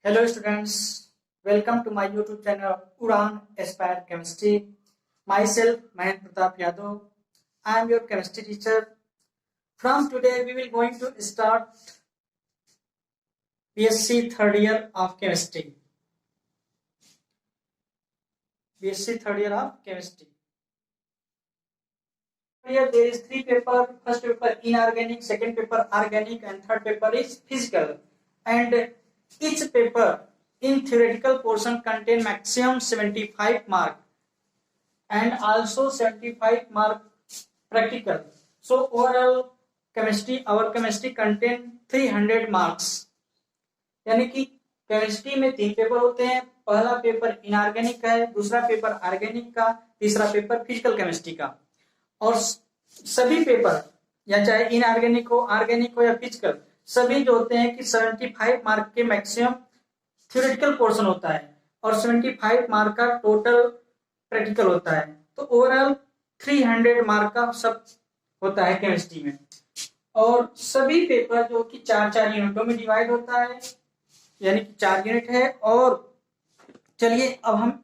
Hello students, welcome to my YouTube channel Udan Aspire Chemistry. Myself Mahendra Pratap Yadav. I am your chemistry teacher. From today we will going to start BSc third year of chemistry. BSc third year of chemistry. Here there is three paper. First paper inorganic, second paper organic, and third paper is physical. And each paper in theoretical portion contain maximum 75 mark and also 75 mark practical. So overall chemistry, our chemistry contain 300 marks. यानी कि chemistry में तीन paper होते हैं. पहला paper inorganic का है, दूसरा पेपर ऑर्गेनिक का, तीसरा पेपर फिजिकल केमिस्ट्री का. और सभी पेपर या चाहे इनऑर्गेनिक हो, ऑर्गेनिक हो या फिजिकल, सभी जो होते हैं कि 75 मार्क के मैक्सिमम थ्योरेटिकल पोर्शन होता है और 75 मार्क का टोटल प्रैक्टिकल होता है. तो ओवरऑल 300 मार्क का सब होता है केमिस्ट्री में. और सभी पेपर जो कि 4-4 यूनिटों में डिवाइड होता है, यानी कि 4 यूनिट है. और चलिए अब हम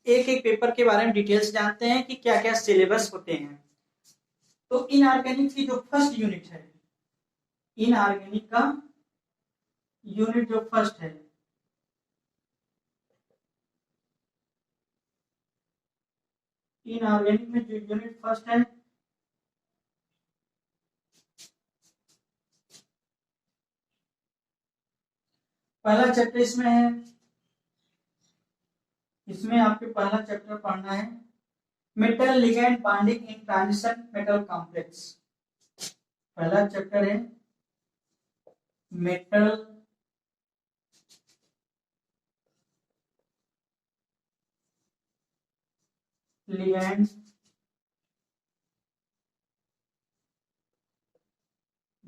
एक एक पेपर के बारे में डिटेल्स जानते हैं कि क्या क्या सिलेबस होते हैं. तो इनऑर्गेनिक की जो फर्स्ट यूनिट है, इनऑर्गेनिक का यूनिट जो फर्स्ट है, इनऑर्गेनिक में जो यूनिट फर्स्ट है, पहला चैप्टर इसमें है. इसमें आपके पहला चैप्टर पढ़ना है metal ligand bonding in transition metal complex. पहला चैप्टर है metal ligand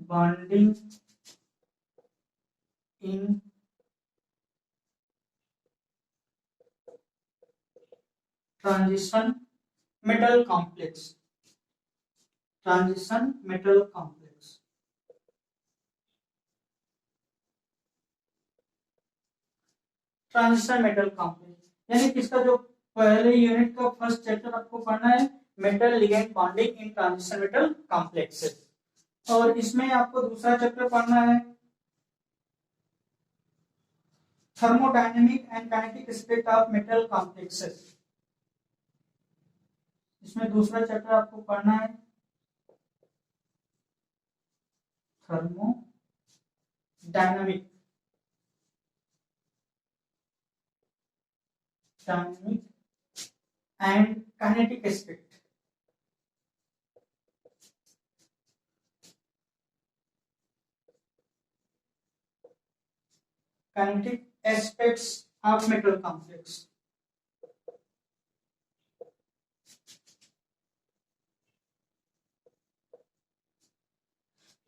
bonding in transition metal complex. Transition metal complex. Transition metal complex यानी कि इसका जो पहले यूनिट का फर्स्ट चैप्टर आपको पढ़ना है metal ligand bonding in transition metal complexes. और इसमें आपको दूसरा चैप्टर पढ़ना है thermodynamic and kinetic aspect of metal complexes. इसमें दूसरा चैप्टर आपको पढ़ना है thermodynamic and kinetic aspect. Kinetic aspects of metal complex.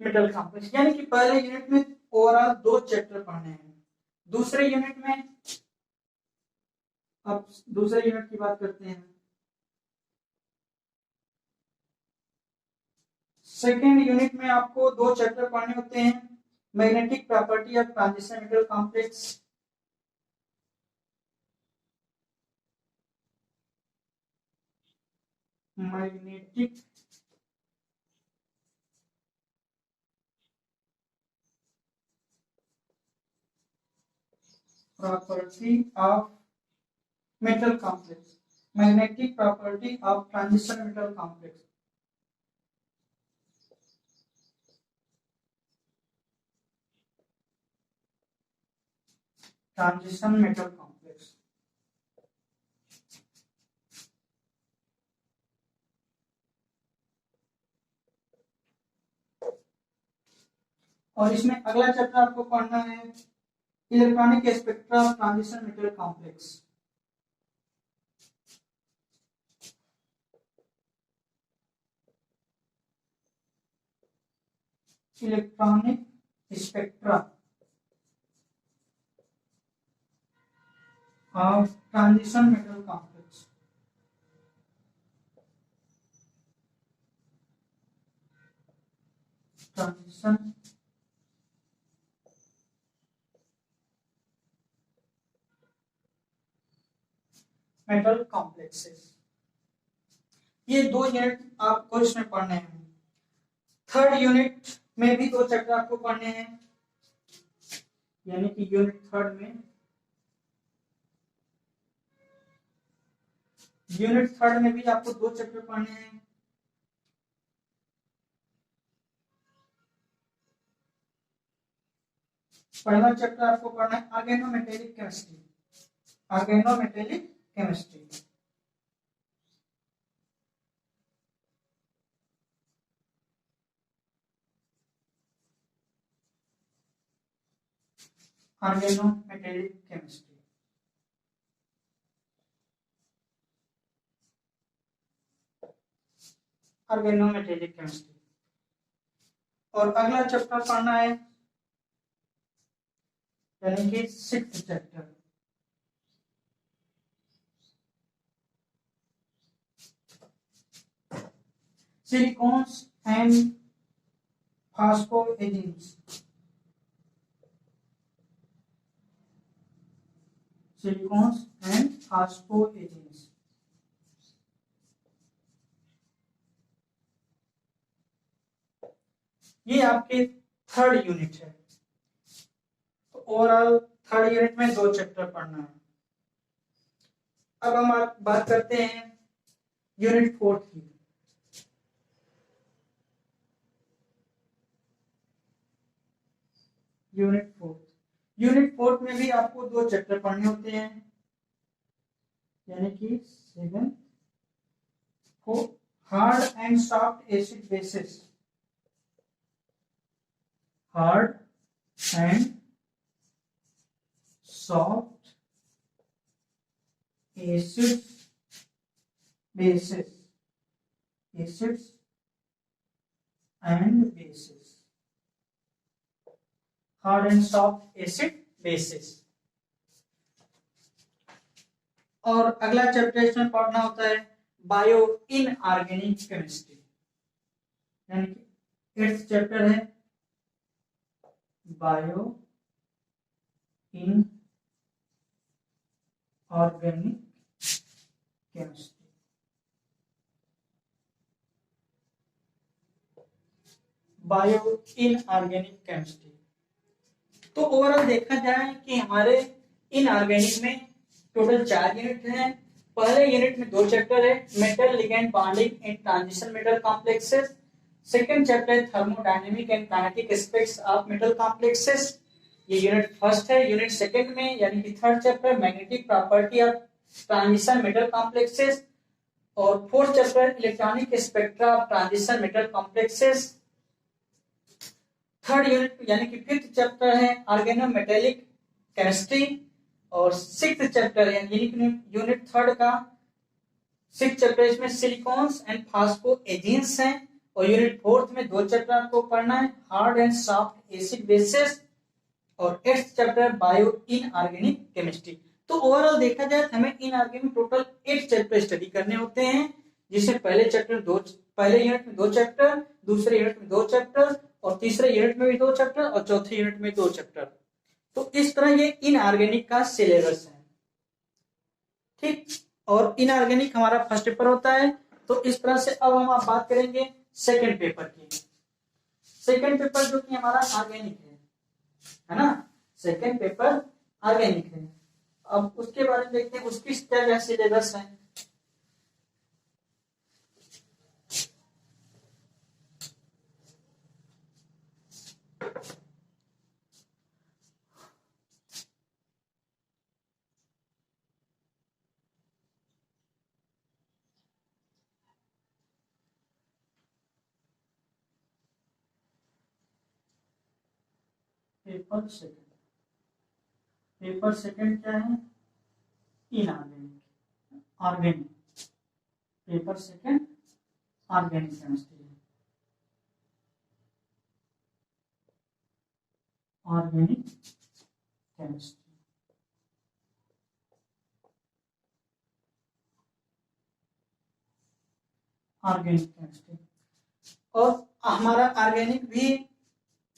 Metal complex यानी कि पहले यूनिट में ओवरऑल 2 चैप्टर पढ़ने हैं. दूसरे यूनिट में, अब दूसरे यूनिट की बात करते हैं. सेकेंड यूनिट में आपको 2 चैप्टर पढ़ने होते हैं magnetic property of transition metal complex. Magnetic property of metal complex. Magnetic property of transition metal complex. Transition metal complex. और इसमें अगला चैप्टर आपको पढ़ना है electronic spectra of transition metal complex. Electronic spectra of transition metal complex. Transition metal complexes. ये 2 unit आपको इसमें पढ़ने हैं। थर्ड यूनिट में भी 2 चैप्टर आपको पढ़ने हैं, यानी कि यूनिट थर्ड में भी आपको 2 चैप्टर पढ़ने हैं। पहला चैप्टर आपको पढ़ना है organometallic chemistry. Organometallic chemistry organometallic chemistry organometallic chemistry. और अगला चैप्टर पढ़ना है, यानी कि 6th chapter, silicones and phosphazenes. Silicones and phosphazenes. ये आपके थर्ड यूनिट है। तो ओवरऑल थर्ड यूनिट में 2 चैप्टर पढ़ना है। अब हम बात करते हैं यूनिट फोर्थ की। यूनिट फोर्थ में भी आपको 2 चैप्टर पढ़ने होते हैं, यानी कि 7 hard and soft acid basis. Hard and soft acid basis. Acids and bases. Hard and soft acid basis. और अगला चैप्टर इसमें पढ़ना होता है बायो इनऑर्गेनिक केमिस्ट्री, यानी कि 8th चैप्टर है bio in organic chemistry. Bio inorganic chemistry. तो ओवरऑल देखा जाए कि हमारे इनऑर्गेनिक में टोटल 4 यूनिट हैं। पहले यूनिट में 2 चैप्टर है, metal ligand bonding in transition metal complexes. Second chapter है thermodynamic and kinetic aspects of metal complexes. ये यूनिट फर्स्ट है। यूनिट सेकंड में यानी कि third chapter magnetic property of transition metal complexes. और fourth chapter electronic spectra of transition metal complexes. Third unit यानी कि 5th chapter है organometallic chemistry. और 6th चैप्टर यानी यूनिट थर्ड का 6th चैप्टर इसमें सिलिकॉन्स एंड फास्फोएजिन्स हैं। और यूनिट फोर्थ में 2 चैप्टर आपको पढ़ना है, hard and soft acid basis. और 8th chapter bio inorganic chemistry. तो ओवरऑल देखा जाए हमें इनऑर्गेनिक टोटल 8 चैप्टर स्टडी करने होते हैं, जिसमें पहले यूनिट में 2 चैप्टर, दूसरे यूनिट में 2 चैप्टर, और तीसरे यूनिट में भी 2 चैप्टर, और चौथे यूनिट में 2 चैप्टर। तो इस तरह ये इनऑर्गेनिक का सिलेबस है, ठीक। और इनऑर्गेनिक हमारा फर्स्ट पेपर होता है। तो इस तरह से अब हम बात करेंगे सेकंड पेपर की। सेकंड पेपर जो कि हमारा ऑर्गेनिक है ना। सेकंड पेपर ऑर्गेनिक है। अब उसके बारे में देखते हैं उसकी क्या क्या सिलेबस है। पेपर सेकंड क्या है? Inorganic, organic. Paper second organic chemistry है। Organic chemistry. Organic chemistry. और हमारा ऑर्गेनिक भी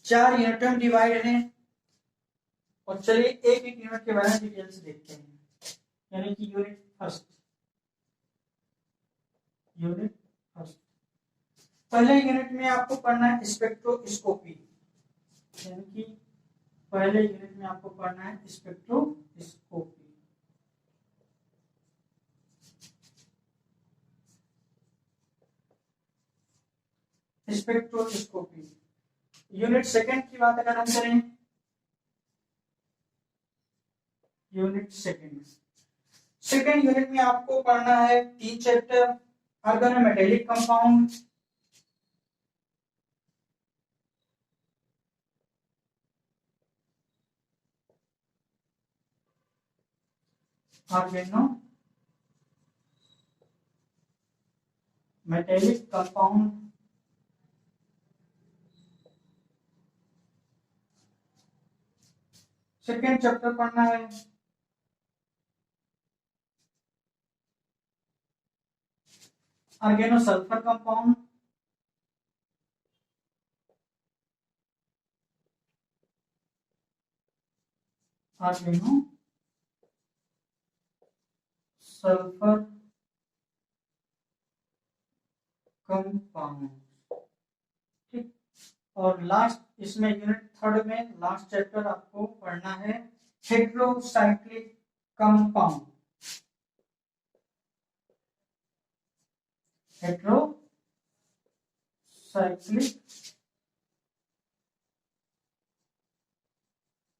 4 यूनिटों में डिवाइड है। और चलिए एक एक यूनिट के बारे में डिटेल से देखते हैं। यानी कि यूनिट फर्स्ट यूनिट फर्स्ट। पहले यूनिट में आपको पढ़ना है स्पेक्ट्रोस्कोपी, यानी कि पहले यूनिट में आपको पढ़ना है स्पेक्ट्रोस्कोपी। स्पेक्ट्रोस्कोपी। यूनिट सेकंड की बात अगर हम करें, यूनिट सेकंड यूनिट में आपको पढ़ना है 3 chapter, organometallic compound, organometallic compound, second chapter पढ़ना है organo sulphur compound, organo sulphur compound, ठीक। और लास्ट इसमें यूनिट थर्ड में लास्ट चैप्टर आपको पढ़ना है हेटेरोसाइक्लिक कंपाउंड, हेटेरोसाइक्लिक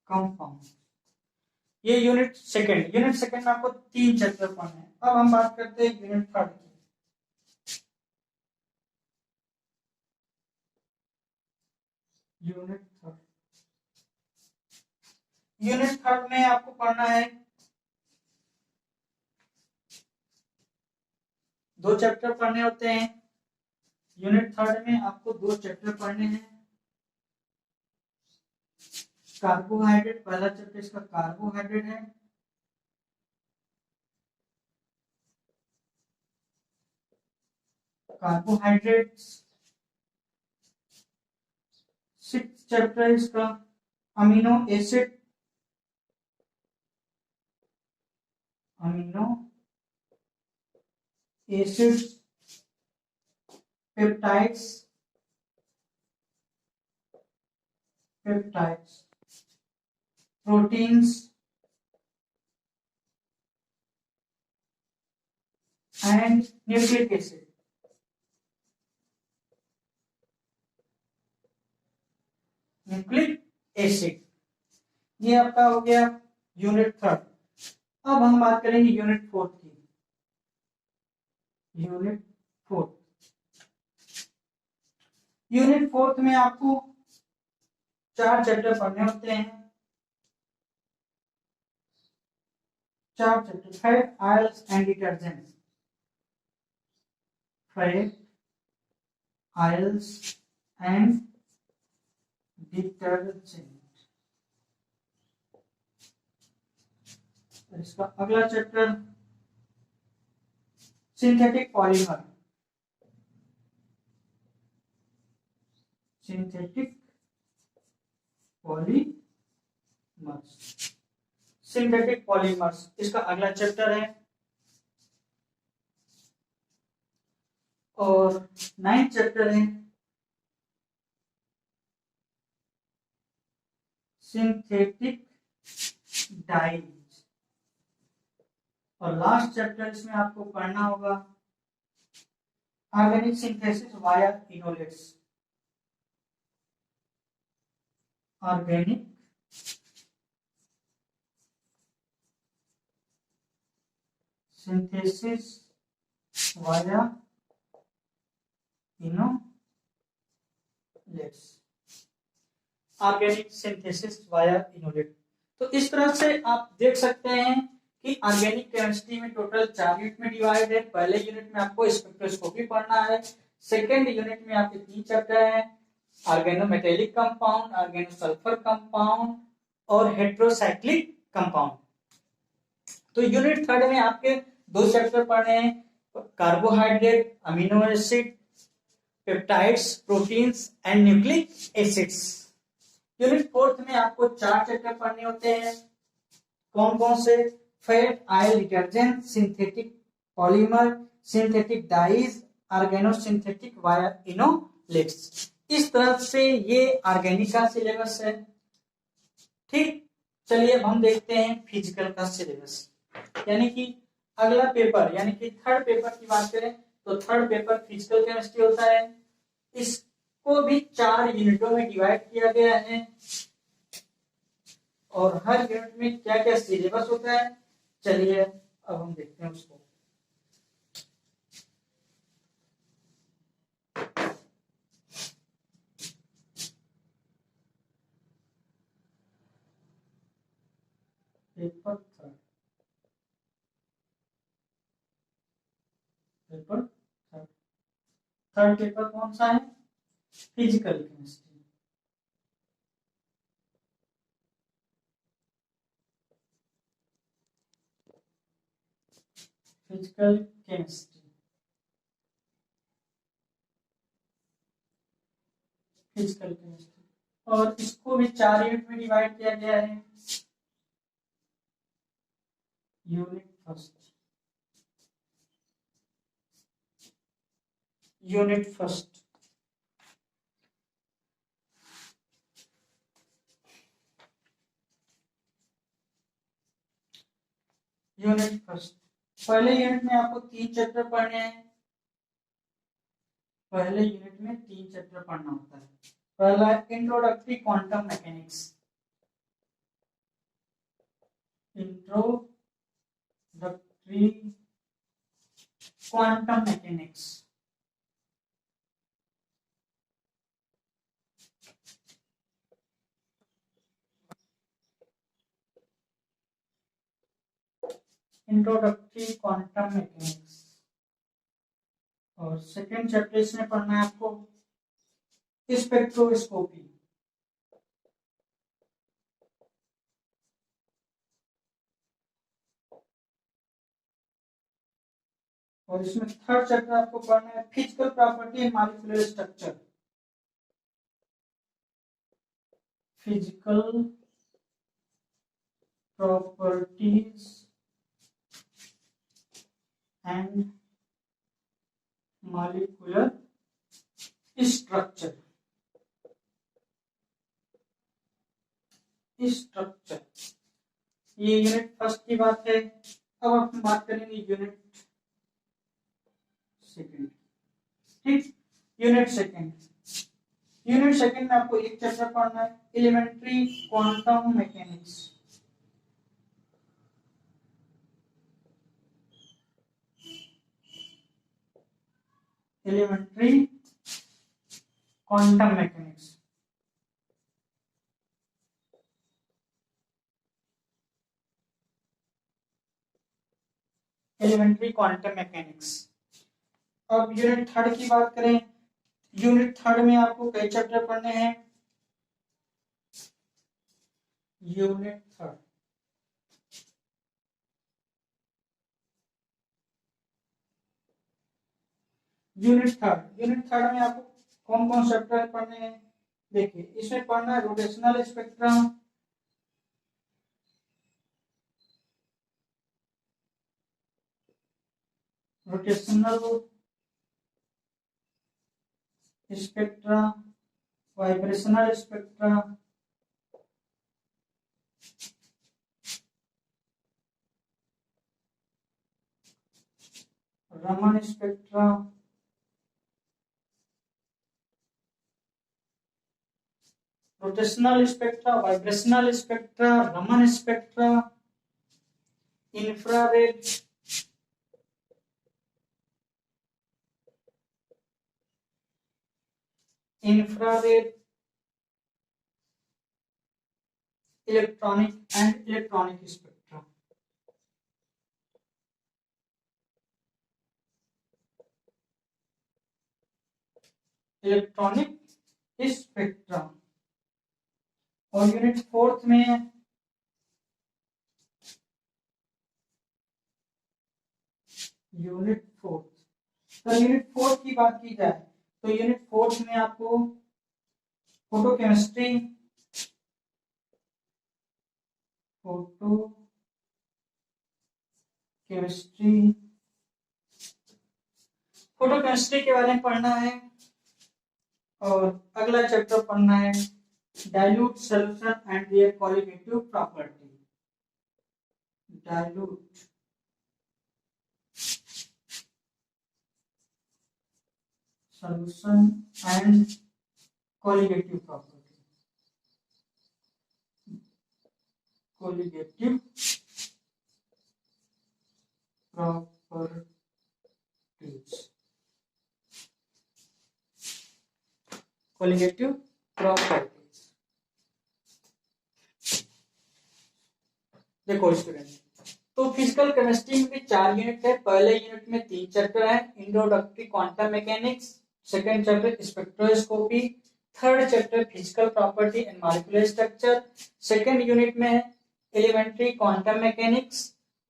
कंपाउंड। ये यूनिट सेकंड में आपको 3 चैप्टर पढ़ने हैं। अब हम बात करते हैं यूनिट थर्ड की। यूनिट थर्ड में आपको पढ़ना है 2 चैप्टर पढ़ने होते हैं। यूनिट थर्ड में आपको 2 चैप्टर पढ़ने हैं। कार्बोहाइड्रेट, पहला चैप्टर इसका कार्बोहाइड्रेट है, कार्बोहाइड्रेट्स। 6th चैप्टर इसका amino acid, amino acids, peptides, proteins and nucleic acid. ये आपका हो गया यूनिट थर्ड। अब हम बात करेंगे यूनिट फोर्थ की। यूनिट फोर्थ में आपको 4 चैप्टर पढ़ने होते हैं। 4 chapter, fat, oils and detergent, fat, oils and detergent. इसका अगला chapter synthetic polymer, synthetic polymers, इसका अगला चैप्टर है। और 9th चैप्टर है सिंथेटिक डाइज। और लास्ट चैप्टर इसमें आपको पढ़ना होगा organic synthesis via enolates, organic synthesis via enolates, organic synthesis via enolate. तो इस तरह से आप देख सकते हैं कि ऑर्गेनिक केमिस्ट्री में टोटल 4 यूनिट में डिवाइड है। पहले यूनिट में आपको स्पेक्ट्रोस्कोपी पढ़ना है। सेकेंड यूनिट में आपके 3 चैप्टर हैं, ऑर्गेनोमेटेलिक कंपाउंड, ऑर्गेनोसल्फर कंपाउंड और हेटेरोसाइक्लिक कंपाउंड। तो यूनिट थर्ड में आपके 2 चैप्टर पढ़ने हैं, carbohydrate, amino acid, peptides, proteins and nucleic acids. Unit fourth में आपको 4 चैप्टर पढ़ने होते हैं। कौन कौन से? Fat, oil, detergent, synthetic polymer, synthetic dyes organosynthetic via enolates. इस तरह से ये ऑर्गेनिक का सिलेबस है। ठीक, चलिए अब हम देखते हैं फिजिकल का सिलेबस। यानी कि अगला पेपर, यानी कि थर्ड पेपर की बात करें तो थर्ड पेपर फिजिकल केमिस्ट्री होता है। इसको भी 4 यूनिटों में डिवाइड किया गया है और हर यूनिट में क्या क्या सिलेबस होता है, चलिए अब हम देखते हैं उसको। Paper third, paper third, third paper कौन सा है? Physical chemistry. Physical chemistry, physical chemistry, और इसको भी 4 यूनिट में डिवाइड किया गया है। Unit first, unit first, unit first. पहले यूनिट में आपको 3 चैप्टर पढ़ने हैं। पहले यूनिट में 3 चैप्टर पढ़ना होता है। पहला introductory quantum mechanics, introductory quantum mechanics. Introductory quantum mechanics. और सेकेंड चैप्टर इसमें पढ़ना है आपको स्पेक्ट्रोस्कोपी। और इसमें थर्ड चैप्टर आपको पढ़ना है physical property and molecular structure. Physical properties and molecular structure. Structure, ये यूनिट फर्स्ट की बात है। अब हम बात करेंगे यूनिट सेकंड। ठीक, यूनिट सेकंड, यूनिट सेकंड में आपको एक चैप्टर पढ़ना है elementary quantum mechanics. Elementary quantum mechanics, elementary quantum mechanics. अब यूनिट थर्ड की बात करें, यूनिट थर्ड में आपको कई चैप्टर पढ़ने हैं। यूनिट थर्ड, यूनिट थर्ड में आपको कौन कौन चैप्टर पढ़ने हैं? देखिए, इसमें पढ़ना है rotational spectrum, rotational spectra, vibrational spectra, Raman spectra, rotational spectra, vibrational spectra, Raman spectra, infrared, infrared, electronic and electronic spectra. Electronic spectra. और यूनिट फोर्थ में यूनिट फोर्थ, तो यूनिट फोर्थ की बात की जाए तो यूनिट फोर्थ में आपको photo chemistry, photo chemistry, photochemistry के बारे में पढ़ना है और अगला चैप्टर पढ़ना है dilute solution and their qualitative property. Dilute solution and colligative property. Colligative properties. Colligative properties. देखो स्टूडेंट, तो फिजिकल केमिस्ट्री में भी 4 यूनिट है। पहले यूनिट में 3 चैप्टर है, introductory quantum mechanics, second chapter spectroscopy, third chapter physical property and molecular structure. Second unit में elementary quantum mechanics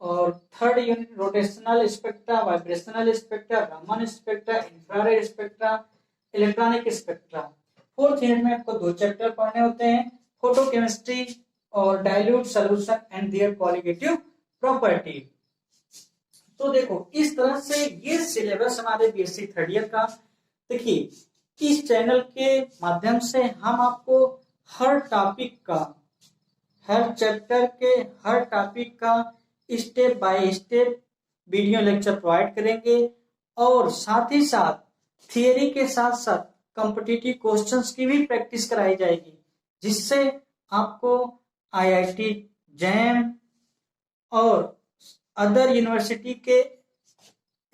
और third unit rotational spectra, vibrational spectra, Raman spectra, infrared spectra, electronic spectra. Fourth unit में आपको 2 chapter पढ़ने होते हैं, photochemistry और dilute solution and their qualitative property. तो देखो इस तरह से ये सिलेबस हमारे बीएससी थर्ड ईयर का। देखिए इस चैनल के माध्यम से हम आपको हर टॉपिक का, हर चैप्टर के हर टॉपिक का step by step video lecture provide करेंगे और साथ ही साथ थियरी के साथ साथ कॉम्पिटिटिव क्वेश्चंस की भी प्रैक्टिस कराई जाएगी, जिससे आपको आईआईटी, जैम और अदर यूनिवर्सिटी के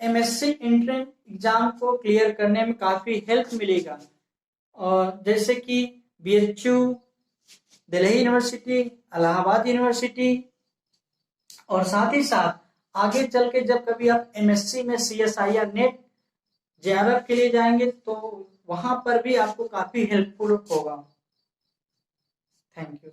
एमएससी एंट्रेंस एग्जाम को क्लियर करने में काफी हेल्प मिलेगा। और जैसे कि BHU, Delhi university, Allahabad university और साथ ही साथ आगे चल के जब कभी आप एमएससी में सीएसआईआर नेट जेआरएफ के लिए जाएंगे तो वहां पर भी आपको काफी हेल्पफुल होगा। Thank you.